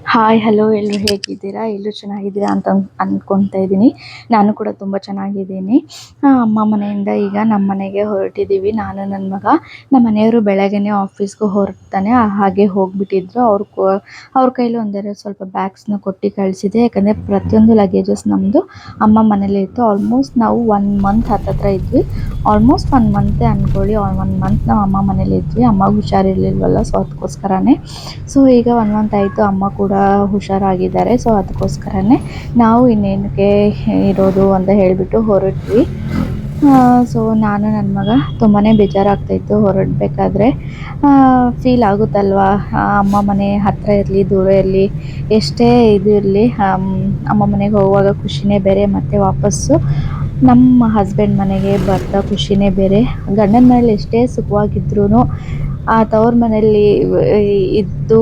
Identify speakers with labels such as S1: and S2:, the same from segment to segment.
S1: Hi hello ಎಲ್ಲರೂ ಹೇಗಿದ್ದೀರಾ? ಎಲ್ಲರೂ ಚೆನ್ನಾಗಿದ್ದೀರಾ ಅಂತ ಅಂದ್ಕೊತಾ ಇದ್ದೀನಿ. ನಾನು ಕೂಡ ತುಂಬ ಚೆನ್ನಾಗಿದ್ದೀನಿ. ಅಮ್ಮ ಮನೆಯಿಂದ ಈಗ ನಮ್ಮ ಮನೆಗೆ ಹೊರಟಿದ್ದೀವಿ. ನಾನು ನನ್ನ ಮಗ. ನಮ್ಮ ಮನೆಯವರು ಬೆಳಗ್ಗೆನೇ ಆಫೀಸ್ಗೆ ಹೊರಡ್ತಾನೆ ಹಾಗೆ ಹೋಗಿಬಿಟ್ಟಿದ್ರು. ಅವ್ರ ಕೈಲಿ ಒಂದೆರಡು ಸ್ವಲ್ಪ ಬ್ಯಾಗ್ಸ್ನ ಕೊಟ್ಟು ಕಳಿಸಿದೆ. ಯಾಕಂದರೆ ಪ್ರತಿಯೊಂದು ಲಗೇಜಸ್ ನಮ್ಮದು ಅಮ್ಮ ಮನೇಲೇ ಇತ್ತು. ಆಲ್ಮೋಸ್ಟ್ ನಾವು 1 ಮಂತ್ ಹತ್ತತ್ರ ಇದ್ವಿ. ಆಲ್ಮೋಸ್ಟ್ 1 ಮಂತೇ ಅಂದ್ಕೊಳ್ಳಿ. 1 ಮಂತ್ ನಾವು ಅಮ್ಮ ಮನೇಲಿ ಇದ್ವಿ. ಅಮ್ಮಗೆ ಹುಷಾರಿರಲಿಲ್ವಲ್ಲ, ಸೊ ಅದಕ್ಕೋಸ್ಕರನೇ. ಸೊ ಈಗ 1 ಮಂತ್ ಆಯಿತು, ಅಮ್ಮ ಕೂಡ ಹುಷಾರಾಗಿದ್ದಾರೆ. ಸೊ ಅದಕ್ಕೋಸ್ಕರನೇ ನಾವು ಇನ್ನೇನಕ್ಕೆ ಇರೋದು ಅಂತ ಹೇಳಿಬಿಟ್ಟು ಹೊರಟ್ವಿ. ಸೊ ನಾನು ನನ್ನ ಮಗ ತುಂಬಾ ಬೇಜಾರಾಗ್ತಾಯಿತ್ತು ಹೊರಡಬೇಕಾದ್ರೆ. ಫೀಲ್ ಆಗುತ್ತಲ್ವ, ಅಮ್ಮ ಮನೆ ಹತ್ತಿರ ಇರಲಿ ದೂರ ಇರಲಿ ಎಷ್ಟೇ ಇದು ಇರಲಿ, ಅಮ್ಮ ಮನೆಗೆ ಹೋಗುವಾಗ ಖುಷಿನೇ ಬೇರೆ, ಮತ್ತು ವಾಪಸ್ಸು ನಮ್ಮ ಹಸ್ಬೆಂಡ್ ಮನೆಗೆ ಬರ್ತಾ ಖುಷಿನೇ ಬೇರೆ. ಗಂಡನ ಮನೇಲಿ ಎಷ್ಟೇ ಸುಖವಾಗಿದ್ರೂ ತವ್ರ ಮನೆಯಲ್ಲಿ ಇದ್ದು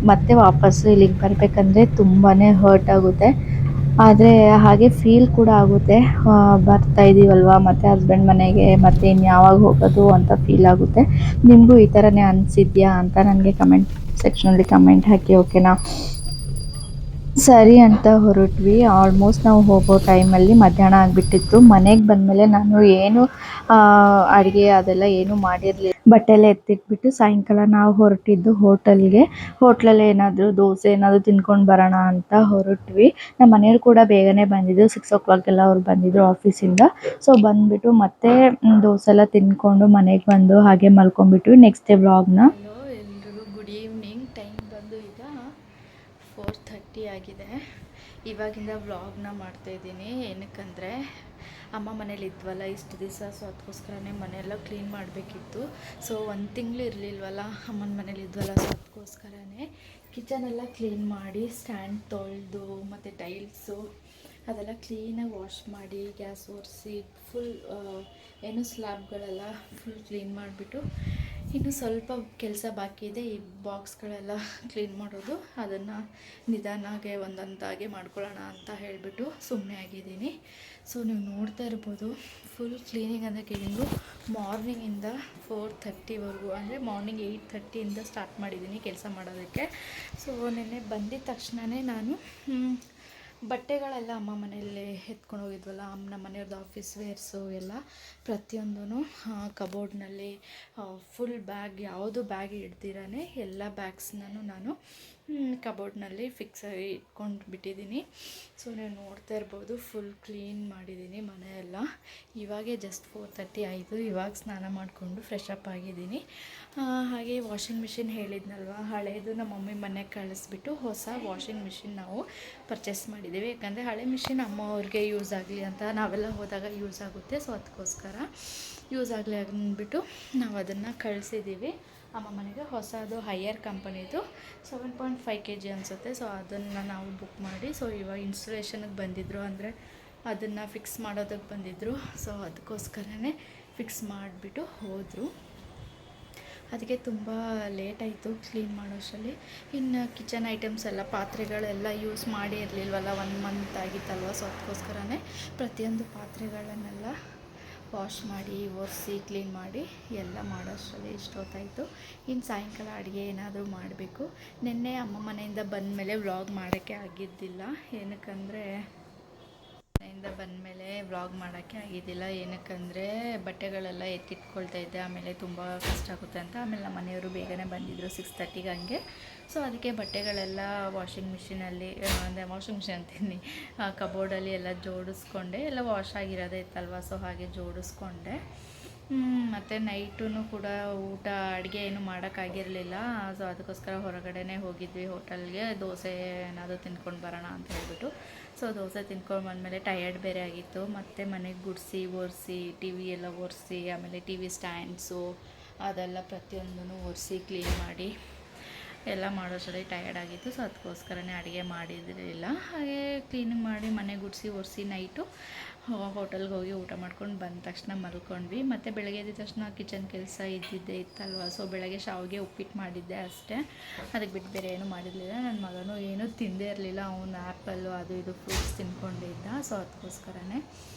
S1: ಮತ್ತೆ ವಾಪಸ್ಸು ಇಲ್ಲಿಗೆ ಬರಬೇಕಂದ್ರೆ ತುಂಬಾ ಹರ್ಟ್ ಆಗುತ್ತೆ. ಆದರೆ ಹಾಗೆ ಫೀಲ್ ಕೂಡ ಆಗುತ್ತೆ, ಬರ್ತಾ ಇದ್ದೀವಲ್ವ ಮತ್ತು ಹಸ್ಬೆಂಡ್ ಮನೆಗೆ ಮತ್ತೆ ಇನ್ಯಾವಾಗ ಹೋಗೋದು ಅಂತ ಫೀಲ್ ಆಗುತ್ತೆ. ನಿಮಗೂ ಈ ಥರನೇ ಅನಿಸಿದ್ಯಾ ಅಂತ ನನಗೆ ಕಮೆಂಟ್ ಸೆಕ್ಷನಲ್ಲಿ ಕಮೆಂಟ್ ಹಾಕಿ, ಓಕೆನಾ? ಸರಿ ಅಂತ ಹೊರಟ್ವಿ. ಆಲ್ಮೋಸ್ಟ್ ನಾವು ಹೋಗೋ ಟೈಮಲ್ಲಿ ಮಧ್ಯಾಹ್ನ ಆಗಿಬಿಟ್ಟಿತ್ತು. ಮನೆಗೆ ಬಂದಮೇಲೆ ನಾನು ಏನು ಅಡುಗೆ ಅದೆಲ್ಲ ಏನೂ ಮಾಡಿರಲಿಲ್ಲ. ಬಟ್ಟೆ ಎಲ್ಲ ಎತ್ತಿಟ್ಬಿಟ್ಟು ಸಾಯಂಕಾಲ ನಾವು ಹೊರಟಿದ್ದು ಹೋಟ್ಲಲ್ಲಿ ಏನಾದರೂ ದೋಸೆ ಏನಾದರೂ ತಿನ್ಕೊಂಡು ಬರೋಣ ಅಂತ ಹೊರಟ್ವಿ. ನಮ್ಮ ಮನೆಯವರು ಕೂಡ ಬೇಗನೆ ಬಂದಿದ್ದು, 6 o'clock ಎಲ್ಲ ಅವ್ರು ಬಂದಿದ್ದರು ಆಫೀಸಿಂದ. ಸೊ ಬಂದುಬಿಟ್ಟು ಮತ್ತೆ ದೋಸೆ ಎಲ್ಲ ತಿಂದ್ಕೊಂಡು ಮನೆಗೆ ಬಂದು ಹಾಗೆ ಮಲ್ಕೊಂಡ್ಬಿಟ್ವಿ. ನೆಕ್ಸ್ಟ್ ಡೇ ವ್ಲಾಗ್ನ
S2: ಎಲ್ರಿಗೂ ಗುಡ್ ಈವ್ನಿಂಗ್. ಟೈಮ್ ಬಂದು ಈಗ 4:30 ಆಗಿದೆ. ಇವಾಗಿಂದ ವ್ಲಾಗ್ನ ಮಾಡ್ತಾಯಿದ್ದೀನಿ. ಏನಕ್ಕಂದರೆ ಅಮ್ಮ ಮನೇಲಿ ಇದ್ವಲ್ಲ ಇಷ್ಟು ದಿವಸ, ಸೊ ಅದಕ್ಕೋಸ್ಕರನೇ ಮನೆಯೆಲ್ಲ ಕ್ಲೀನ್ ಮಾಡಬೇಕಿತ್ತು. ಸೊ 1 ತಿಂಗಳು ಇರಲಿಲ್ವಲ್ಲ, ಅಮ್ಮನ ಮನೇಲಿ ಇದ್ವಲ್ಲ, ಸೊ ಅದಕ್ಕೋಸ್ಕರನೇ ಕಿಚನೆಲ್ಲ ಕ್ಲೀನ್ ಮಾಡಿ, ಸ್ಟ್ಯಾಂಡ್ ತೊಳೆದು ಮತ್ತು ಟೈಲ್ಸು ಅದೆಲ್ಲ ಕ್ಲೀನಾಗಿ ವಾಶ್ ಮಾಡಿ, ಗ್ಯಾಸ್ ಒರೆಸಿ ಫುಲ್ ಏನು ಸ್ಲ್ಯಾಬ್ಗಳೆಲ್ಲ ಫುಲ್ ಕ್ಲೀನ್ ಮಾಡಿಬಿಟ್ಟು, ಇನ್ನು ಸ್ವಲ್ಪ ಕೆಲಸ ಬಾಕಿ ಇದೆ. ಈ ಬಾಕ್ಸ್ಗಳೆಲ್ಲ ಕ್ಲೀನ್ ಮಾಡೋದು, ಅದನ್ನು ನಿಧಾನಾಗೆ ಒಂದೊಂದಾಗೆ ಮಾಡ್ಕೊಳ್ಳೋಣ ಅಂತ ಹೇಳಿಬಿಟ್ಟು ಸುಮ್ಮನೆ ಆಗಿದ್ದೀನಿ. ಸೊ ನೀವು ನೋಡ್ತಾ ಇರ್ಬೋದು, ಫುಲ್ ಕ್ಲೀನಿಂಗ್ ಅಂದರೆ ಕ್ಲೀನಿಂಗು ಮಾರ್ನಿಂಗಿಂದ 4:30ವರೆಗೂ, ಅಂದರೆ ಮಾರ್ನಿಂಗ್ 8:30ಇಂದ ಸ್ಟಾರ್ಟ್ ಮಾಡಿದ್ದೀನಿ ಕೆಲಸ ಮಾಡೋದಕ್ಕೆ. ಸೊ ನೆನ್ನೆ ಬಂದಿದ್ದ ತಕ್ಷಣವೇ ನಾನು ಬಟ್ಟೆಗಳೆಲ್ಲ ಅಮ್ಮ ಮನೆಯಲ್ಲೇ ಎತ್ಕೊಂಡು ಹೋಗಿದ್ವಲ್ಲ, ನಮ್ಮ ಮನೆಯವ್ರದ್ದು ಆಫೀಸ್ ವೇರ್ಸು ಎಲ್ಲ ಪ್ರತಿಯೊಂದೂ ಕಬೋರ್ಡ್ನಲ್ಲಿ ಫುಲ್ ಬ್ಯಾಗ್, ಯಾವುದು ಬ್ಯಾಗ್ ಇಡ್ದಿರಾನೆ ಎಲ್ಲ ಬ್ಯಾಗ್ಸ್ನೂ ನಾನು ಕಬೋರ್ಡ್ನಲ್ಲಿ ಫಿಕ್ಸ್ ಆಗಿ ಇಟ್ಕೊಂಡು ಬಿಟ್ಟಿದ್ದೀನಿ. ಸೊ ನೀವು ನೋಡ್ತಾ ಇರ್ಬೋದು, ಫುಲ್ ಕ್ಲೀನ್ ಮಾಡಿದ್ದೀನಿ ಮನೆಯೆಲ್ಲ. ಇವಾಗೇ ಜಸ್ಟ್ 4:30 ಆಯಿತು. ಇವಾಗ ಸ್ನಾನ ಮಾಡಿಕೊಂಡು ಫ್ರೆಶ್ ಅಪ್ ಆಗಿದ್ದೀನಿ. ಹಾಗೆ ವಾಷಿಂಗ್ ಮಿಷಿನ್ ಹೇಳಿದ್ನಲ್ವ, ಹಳೇದು ನಮ್ಮ ಮಮ್ಮಿ ಮನೆಗೆ ಕಳಿಸ್ಬಿಟ್ಟು ಹೊಸ ವಾಷಿಂಗ್ ಮಿಷಿನ್ ನಾವು ಪರ್ಚೇಸ್ ಮಾಡಿದ್ದೀವಿ. ಯಾಕಂದರೆ ಹಳೆ ಮಿಷಿನ್ ಅಮ್ಮ ಅವ್ರಿಗೆ ಯೂಸ್ ಆಗಲಿ ಅಂತ, ನಾವೆಲ್ಲ ಹೋದಾಗ ಯೂಸ್ ಆಗುತ್ತೆ. ಸೊ ಅದಕ್ಕೋಸ್ಕರ ಯೂಸ್ ಆಗಲಿ ಅಂದ್ಬಿಟ್ಟು ನಾವು ಅದನ್ನು ಕಳಿಸಿದ್ದೀವಿ ಅಮ್ಮ ಮನೆಗೆ. ಹೊಸದು ಹೈಯರ್ ಕಂಪನಿದು 7.5 kg ಅನಿಸುತ್ತೆ. ಸೊ ಅದನ್ನು ನಾವು ಬುಕ್ ಮಾಡಿ, ಸೊ ಇವಾಗ ಇನ್ಸ್ಟಾಲೇಷನ್ಗೆ ಬಂದಿದ್ದರು, ಅಂದರೆ ಅದನ್ನು ಫಿಕ್ಸ್ ಮಾಡೋದಕ್ಕೆ ಬಂದಿದ್ದರು. ಸೊ ಅದಕ್ಕೋಸ್ಕರನೇ ಫಿಕ್ಸ್ ಮಾಡಿಬಿಟ್ಟು ಹೋದರು. ಅದಕ್ಕೆ ತುಂಬ ಲೇಟಾಯಿತು ಕ್ಲೀನ್ ಮಾಡೋಷ್ಟರಲ್ಲಿ. ಇನ್ನು ಕಿಚನ್ ಐಟಮ್ಸ್ ಎಲ್ಲ, ಪಾತ್ರೆಗಳೆಲ್ಲ ಯೂಸ್ ಮಾಡಿ ಇರಲಿಲ್ವಲ್ಲ, 1 ಮಂತ್ ಆಗಿತ್ತಲ್ವ. ಸೊ ಅದಕ್ಕೋಸ್ಕರನೇ ಪ್ರತಿಯೊಂದು ಪಾತ್ರೆಗಳನ್ನೆಲ್ಲ ವಾಶ್ ಮಾಡಿ ಒರೆಸಿ ಕ್ಲೀನ್ ಮಾಡಿ ಎಲ್ಲ ಮಾಡೋಷ್ಟರಲ್ಲಿ ಇಷ್ಟೊತ್ತಾಯಿತು. ಇನ್ನು ಸಾಯಂಕಾಲ ಅಡುಗೆ ಏನಾದರೂ ಮಾಡಬೇಕು. ನಿನ್ನೆ ಅಮ್ಮ ಮನೆಯಿಂದ ಬಂದಮೇಲೆ ವ್ಲಾಗ್ ಮಾಡೋಕ್ಕೆ ಆಗಿದ್ದಿಲ್ಲ. ಏನಕ್ಕಂದರೆ ವ್ಲಾಗ್ ಮಾಡೋಕ್ಕೆ ಆಗಿದ್ದಿಲ್ಲ. ಏನಕ್ಕಂದರೆ ಬಟ್ಟೆಗಳೆಲ್ಲ ಎತ್ತಿಟ್ಕೊಳ್ತಾ ಇದ್ದೆ, ಆಮೇಲೆ ತುಂಬ ಕಷ್ಟ ಆಗುತ್ತೆ ಅಂತ. ಆಮೇಲೆ ನಮ್ಮ ಮನೆಯವರು ಬೇಗನೆ ಬಂದಿದ್ದರು 6:30ಗೆ ಹಂಗೆ. ಸೊ ಅದಕ್ಕೆ ಬಟ್ಟೆಗಳೆಲ್ಲ ವಾಷಿಂಗ್ ಮಿಷಿನಲ್ಲಿ, ಅಂದರೆ ವಾಷಿಂಗ್ ಮಿಷಿನ್ ಅಂತೀನಿ, ಕಬೋರ್ಡಲ್ಲಿ ಎಲ್ಲ ಜೋಡಿಸ್ಕೊಂಡೆ. ಎಲ್ಲ ವಾಶ್ ಆಗಿರೋದೇ ಇತ್ತಲ್ವ, ಸೊ ಹಾಗೆ ಜೋಡಿಸ್ಕೊಂಡೆ. ಮತ್ತು ನೈಟೂ ಕೂಡ ಊಟ ಅಡುಗೆ ಏನು ಮಾಡೋಕ್ಕಾಗಿರಲಿಲ್ಲ. ಸೊ ಅದಕ್ಕೋಸ್ಕರ ಹೊರಗಡೆನೇ ಹೋಗಿದ್ವಿ ಹೋಟೆಲ್ಗೆ, ದೋಸೆ ಏನಾದರೂ ತಿನ್ಕೊಂಡು ಬರೋಣ ಅಂತ ಹೇಳ್ಬಿಟ್ಟು. ಸೊ ದೋಸೆ ತಿನ್ಕೊಂಡು ಬಂದಮೇಲೆ ಟಯರ್ಡ್ ಬೇರೆ ಆಗಿತ್ತು. ಮತ್ತು ಮನೆಗೆ ಗುಡಿಸಿ ಒರೆಸಿ, ಟಿ ವಿ ಎಲ್ಲ ಒರೆಸಿ, ಆಮೇಲೆ ಟಿ ವಿ ಸ್ಟ್ಯಾಂಡ್ಸು ಅದೆಲ್ಲ ಪ್ರತಿಯೊಂದೂ ಒರೆಸಿ ಕ್ಲೀನ್ ಮಾಡಿ ಎಲ್ಲ ಮಾಡೋಷ್ಟರಲ್ಲಿ ಟಯರ್ಡ್ ಆಗಿತ್ತು. ಸೊ ಅದಕ್ಕೋಸ್ಕರನೇ ಅಡುಗೆ ಮಾಡಿರಲಿಲ್ಲ. ಹಾಗೆ ಕ್ಲೀನಿಂಗ್ ಮಾಡಿ ಮನೆ ಗುಡಿಸಿ ಒರೆಸಿ ನೈಟು ಹೋಟೆಲ್ಗೆ ಹೋಗಿ ಊಟ ಮಾಡ್ಕೊಂಡು ಬಂದ ತಕ್ಷಣ ಮಲ್ಕೊಂಡ್ವಿ. ಮತ್ತು ಬೆಳಗ್ಗೆ ಎದ್ದ ತಕ್ಷಣ ಕಿಚನ್ ಕೆಲಸ ಇದ್ದಿದ್ದೇ ಇತ್ತಲ್ವ. ಸೊ ಬೆಳಗ್ಗೆ ಶಾವಿಗೆ ಉಪ್ಪಿಟ್ಟು ಮಾಡಿದ್ದೆ ಅಷ್ಟೇ, ಅದಕ್ಕೆ ಬಿಟ್ಟು ಬೇರೆ ಏನೂ ಮಾಡಿರಲಿಲ್ಲ. ನನ್ನ ಮಗನೂ ಏನೂ ತಿಂದೇ ಇರಲಿಲ್ಲ, ಅವನು ಆ್ಯಪಲ್ಲು ಅದು ಇದು ಫ್ರೂಟ್ಸ್ ತಿನ್ಕೊಂಡಿದ್ದ. ಸೊ ಅದಕ್ಕೋಸ್ಕರನೇ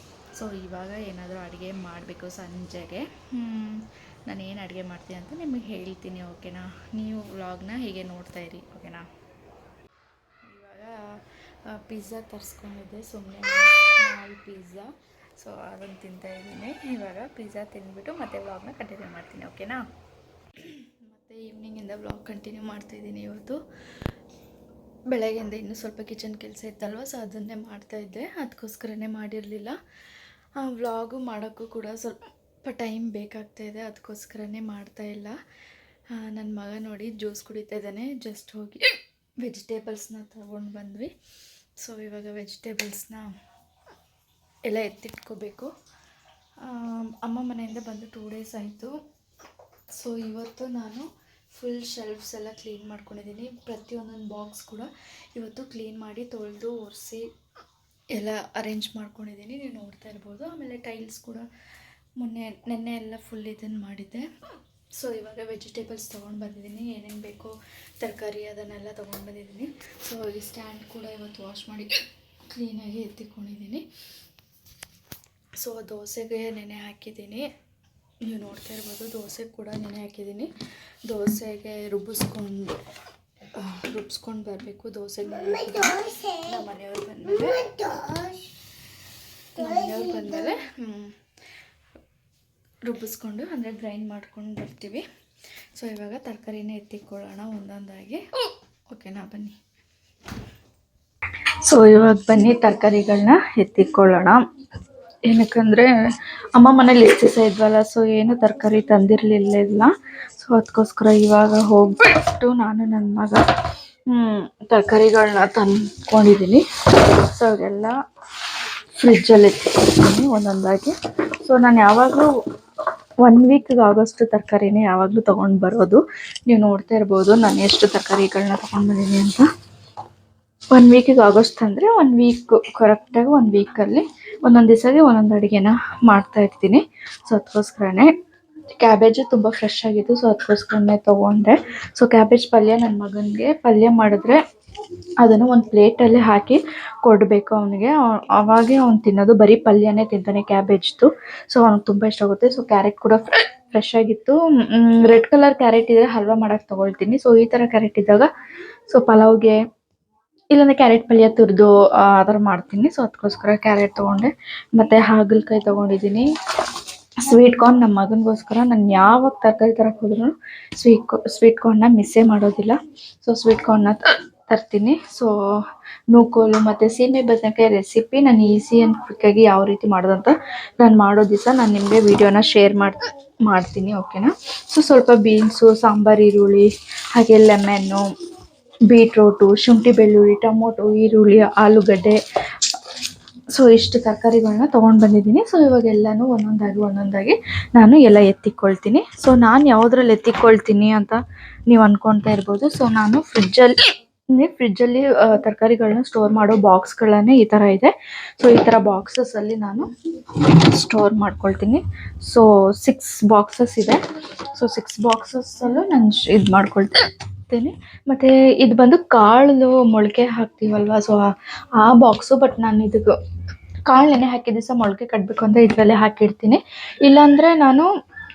S2: ಸೊ ಇವಾಗ ಏನಾದರೂ ಅಡುಗೆ ಮಾಡಬೇಕು ಸಂಜೆಗೆ. ನಾನು ಏನು ಅಡುಗೆ ಮಾಡ್ತೀನಿ ಅಂತ ನಿಮಗೆ ಹೇಳ್ತೀನಿ, ಓಕೆನಾ? ನೀವು ವ್ಲಾಗ್ನ ಹೀಗೆ ನೋಡ್ತಾಯಿರಿ, ಓಕೆನಾ? ಪಿಜ್ಜಾ ತರಿಸ್ಕೊಂಡಿದ್ದೆ ಸುಮ್ಮನೆ ಸ್ಮಾಲ್ ಪಿಜ್ಜಾ. ಸೊ ಅದನ್ನು ತಿಂತಾಯಿದ್ದೀನಿ. ಇವಾಗ ಪಿಜ್ಜಾ ತಿಂದ್ಬಿಟ್ಟು ಮತ್ತೆ ವ್ಲಾಗ್ನ ಕಂಟಿನ್ಯೂ ಮಾಡ್ತೀನಿ, ಓಕೆನಾ? ಮತ್ತು ಈವ್ನಿಂಗಿಂದ ವ್ಲಾಗ್ ಕಂಟಿನ್ಯೂ ಮಾಡ್ತಾಯಿದ್ದೀನಿ. ಇವತ್ತು ಬೆಳಗ್ಗೆಯಿಂದ ಇನ್ನೂ ಸ್ವಲ್ಪ ಕಿಚನ್ ಕೆಲಸ ಇತ್ತಲ್ವ, ಸೊ ಅದನ್ನೇ ಮಾಡ್ತಾಯಿದ್ದೆ. ಅದಕ್ಕೋಸ್ಕರನೇ ಮಾಡಿರಲಿಲ್ಲ. ವ್ಲಾಗು ಮಾಡೋಕ್ಕೂ ಕೂಡ ಸ್ವಲ್ಪ ಟೈಮ್ ಬೇಕಾಗ್ತಾಯಿದೆ, ಅದಕ್ಕೋಸ್ಕರನೇ ಮಾಡ್ತಾಯಿಲ್ಲ. ನನ್ನ ಮಗ ನೋಡಿ ಜ್ಯೂಸ್ ಕುಡಿತಾ ಇದ್ದಾನೆ. ಜಸ್ಟ್ ಹೋಗಿ ವೆಜಿಟೇಬಲ್ಸ್ನ ತೊಗೊಂಡು ಬಂದ್ವಿ. ಸೊ ಇವಾಗ ವೆಜಿಟೇಬಲ್ಸ್ನ ಎಲ್ಲ ಎತ್ತಿಟ್ಕೋಬೇಕು. ಅಮ್ಮ ಮನೆಯಿಂದ ಬಂದು 2 ಡೇಸ್ ಆಯಿತು. ಸೊ ಇವತ್ತು ನಾನು ಫುಲ್ ಶೆಲ್ಫ್ಸ್ ಎಲ್ಲ ಕ್ಲೀನ್ ಮಾಡ್ಕೊಂಡಿದ್ದೀನಿ. ಪ್ರತಿಯೊಂದೊಂದು ಬಾಕ್ಸ್ ಕೂಡ ಇವತ್ತು ಕ್ಲೀನ್ ಮಾಡಿ ತೊಳೆದು ಒರೆಸಿ ಎಲ್ಲ ಅರೇಂಜ್ ಮಾಡ್ಕೊಂಡಿದ್ದೀನಿ, ನೀವು ನೋಡ್ತಾ ಇರ್ಬೋದು. ಆಮೇಲೆ ಟೈಲ್ಸ್ ಕೂಡ ನೆನ್ನೆ ಎಲ್ಲ ಫುಲ್ ಇದನ್ನು ಮಾಡಿದ್ದೆ. ಸೊ ಇವಾಗ ವೆಜಿಟೇಬಲ್ಸ್ ತೊಗೊಂಡು ಬಂದಿದ್ದೀನಿ, ಏನೇನು ಬೇಕೋ ತರಕಾರಿ ಅದನ್ನೆಲ್ಲ ತೊಗೊಂಡು ಬಂದಿದ್ದೀನಿ. ಸೊ ಈ ಸ್ಟ್ಯಾಂಡ್ ಕೂಡ ಇವತ್ತು ವಾಶ್ ಮಾಡಿ ಕ್ಲೀನಾಗಿ ಎತ್ತಿಕೊಂಡಿದ್ದೀನಿ. ಸೊ ದೋಸೆಗೆ ನೆನೆ ಹಾಕಿದ್ದೀನಿ, ನೀವು ನೋಡ್ತಾ ಇರ್ಬೋದು. ದೋಸೆ ಕೂಡ ನೆನೆ ಹಾಕಿದ್ದೀನಿ. ದೋಸೆಗೆ ರುಬ್ಬಿಸ್ಕೊಂಡು ಬರಬೇಕು. ದೋಸೆಗೆ ನಮ್ಮ ಮನೆಯವ್ರು ಬಂದಮೇಲೆ ರುಬ್ಬಿಸ್ಕೊಂಡು ಅಂದರೆ ಗ್ರೈಂಡ್ ಮಾಡ್ಕೊಂಡು ಬರ್ತೀವಿ. ಸೊ ಇವಾಗ ತರಕಾರಿನ ಎತ್ತಿಕೊಳ್ಳೋಣ ಒಂದೊಂದಾಗಿ, ಓಕೆನಾ? ಬನ್ನಿ. ಸೊ ಇವಾಗ ಬನ್ನಿ ತರಕಾರಿಗಳನ್ನ ಎತ್ತಿಕೊಳ್ಳೋಣ. ಏನಕ್ಕಂದರೆ ಅಮ್ಮ ಮನೇಲಿ ಎಷ್ಟು ದಿವಸ ಇದ್ವಲ್ಲ, ಸೊ ಏನು ತರಕಾರಿ ತಂದಿರಲಿಲ್ಲ. ಸೊ ಅದಕ್ಕೋಸ್ಕರ ಇವಾಗ ಹೋಗ್ಬಿಟ್ಟು ನಾನು ನನ್ನ ಮಗ ತರಕಾರಿಗಳನ್ನ ತಂದ್ಕೊಂಡಿದ್ದೀನಿ. ಸೊ ಅದೆಲ್ಲ ಫ್ರಿಜ್ಜಲ್ಲಿ ಎತ್ತಿದ್ದೀನಿ ಒಂದೊಂದಾಗಿ. ಸೊ ನಾನು ಯಾವಾಗಲೂ 1 ವೀಕ್ಗೆ ಆಗೋಷ್ಟು ತರಕಾರಿನೇ ಯಾವಾಗಲೂ ತೊಗೊಂಡು ಬರೋದು. ನೀವು ನೋಡ್ತಾ ಇರ್ಬೋದು ನಾನು ಎಷ್ಟು ತರಕಾರಿಗಳನ್ನ ತೊಗೊಂಡು ಬಂದಿದ್ದೀನಿ ಅಂತ. 1 ವೀಕಿಗೆ ಆಗೋಷ್ಟು ಅಂದರೆ 1 ವೀಕ್ ಕರೆಕ್ಟಾಗಿ 1 ವೀಕಲ್ಲಿ ಒಂದೊಂದು ದಿವಸಗೆ ಒಂದೊಂದು ಅಡುಗೆನ ಮಾಡ್ತಾಯಿರ್ತೀನಿ. ಸೊ ಅದಕ್ಕೋಸ್ಕರನೇ ಕ್ಯಾಬೇಜು ತುಂಬ ಫ್ರೆಶ್ ಆಗಿತ್ತು, ಸೊ ಅದಕ್ಕೋಸ್ಕರನೇ ತೊಗೊಂಡೆ. ಸೊ ಕ್ಯಾಬೇಜ್ ಪಲ್ಯ ನನ್ನ ಮಗನಿಗೆ ಪಲ್ಯ ಮಾಡಿದ್ರೆ ಅದನ್ನು ಒಂದು ಪ್ಲೇಟಲ್ಲಿ ಹಾಕಿ ಕೊಡಬೇಕು ಅವನಿಗೆ, ಅವಾಗೇ ಅವ್ನು ತಿನ್ನೋದು. ಬರೀ ಪಲ್ಯನೇ ತಿಂತಾನೆ ಕ್ಯಾಬೇಜ್ದು. ಸೊ ಅವ್ನಿಗೆ ತುಂಬ ಇಷ್ಟ ಆಗುತ್ತೆ. ಸೊ ಕ್ಯಾರೆಟ್ ಕೂಡ ಫ್ರೆಶ್ ಆಗಿತ್ತು. ರೆಡ್ ಕಲರ್ ಕ್ಯಾರೆಟ್ ಇದ್ದರೆ ಹಲ್ವಾ ಮಾಡೋಕ್ಕೆ ತೊಗೊಳ್ತೀನಿ. ಸೊ ಈ ಥರ ಕ್ಯಾರೆಟ್ ಇದ್ದಾಗ ಸೊ ಪಲಾವ್ಗೆ ಇಲ್ಲಾಂದರೆ ಕ್ಯಾರೆಟ್ ಪಲ್ಯ ತುರಿದು ಆ ಥರ ಮಾಡ್ತೀನಿ. ಸೊ ಅದಕ್ಕೋಸ್ಕರ ಕ್ಯಾರೆಟ್ ತೊಗೊಂಡೆ. ಮತ್ತು ಹಾಗಲಕಾಯಿ ತೊಗೊಂಡಿದ್ದೀನಿ. ಸ್ವೀಟ್ ಕಾರ್ನ್ ನಮ್ಮ ಮಗನಿಗೋಸ್ಕರ ನಾನು ಯಾವಾಗ ತರಕಾರಿ ತರಕ್ಕೆ ಹೋದ್ರೂ ಸ್ವೀಟ್ ಕಾರ್ನ್ನ ಮಿಸ್ಸೇ ಮಾಡೋದಿಲ್ಲ. ಸೊ ಸ್ವೀಟ್ ಕಾರ್ನ್ನ ತರ್ತೀನಿ. ಸೊ ನೂಕೋಲು ಮತ್ತು ಸೀಮೆ ಬದನೆಕಾಯಿ ರೆಸಿಪಿ ನಾನು ಈಸಿ ಆ್ಯಂಡ್ ಕ್ವಿಕ್ಕಾಗಿ ಯಾವ ರೀತಿ ಮಾಡೋದಂತ ನಾನು ಮಾಡೋ ದಿವಸ ನಾನು ನಿಮಗೆ ವೀಡಿಯೋನ ಶೇರ್ ಮಾಡ್ತೀನಿ, ಓಕೆನಾ? ಸೊ ಸ್ವಲ್ಪ ಬೀನ್ಸು, ಸಾಂಬಾರು ಈರುಳ್ಳಿ, ಹಾಗೆ ಲೆಮನ್ನು, ಬೀಟ್ರೋಟು, ಶುಂಠಿ ಬೆಳ್ಳುಳ್ಳಿ, ಟೊಮೊಟೊ, ಈರುಳ್ಳಿ, ಆಲೂಗಡ್ಡೆ, ಸೊ ಇಷ್ಟು ತರಕಾರಿಗಳನ್ನ ತೊಗೊಂಡು ಬಂದಿದ್ದೀನಿ. ಸೊ ಇವಾಗ ಎಲ್ಲನೂ ಒಂದೊಂದಾಗಿ ನಾನು ಎಲ್ಲ ಎತ್ತಿಕೊಳ್ತೀನಿ. ಸೊ ನಾನು ಯಾವುದ್ರಲ್ಲಿ ಎತ್ತಿಕೊಳ್ತೀನಿ ಅಂತ ನೀವು ಅಂದ್ಕೊಳ್ತಾ ಇರ್ಬೋದು. ಸೊ ನಾನು ಫ್ರಿಜ್ಜಲ್ಲಿ ತರಕಾರಿಗಳನ್ನ ಸ್ಟೋರ್ ಮಾಡೋ ಬಾಕ್ಸ್ಗಳನ್ನೇ ಈ ಥರ ಇದೆ. ಸೊ ಈ ಥರ ಬಾಕ್ಸಸ್ಸಲ್ಲಿ ನಾನು ಸ್ಟೋರ್ ಮಾಡ್ಕೊಳ್ತೀನಿ. ಸೊ 6 ಬಾಕ್ಸಸ್ ಇದೆ. ಸೊ 6 ಬಾಕ್ಸಸ್ಸಲ್ಲೂ ನಾನು ಇದು ಮಾಡ್ಕೊಳ್ತೀನಿ. ಮತ್ತು ಇದು ಬಂದು ಕಾಳು ಮೊಳಕೆ ಹಾಕ್ತೀವಲ್ವ, ಸೊ ಆ ಬಾಕ್ಸು. ಬಟ್ ನಾನು ಇದಕ್ಕೆ ಕಾಳು ನೆನೆ ಹಾಕಿದ ದಿವಸ ಮೊಳಕೆ ಕಟ್ಟಬೇಕು ಅಂತ ಇದರಲ್ಲೇ ಹಾಕಿಡ್ತೀನಿ. ಇಲ್ಲಾಂದರೆ ನಾನು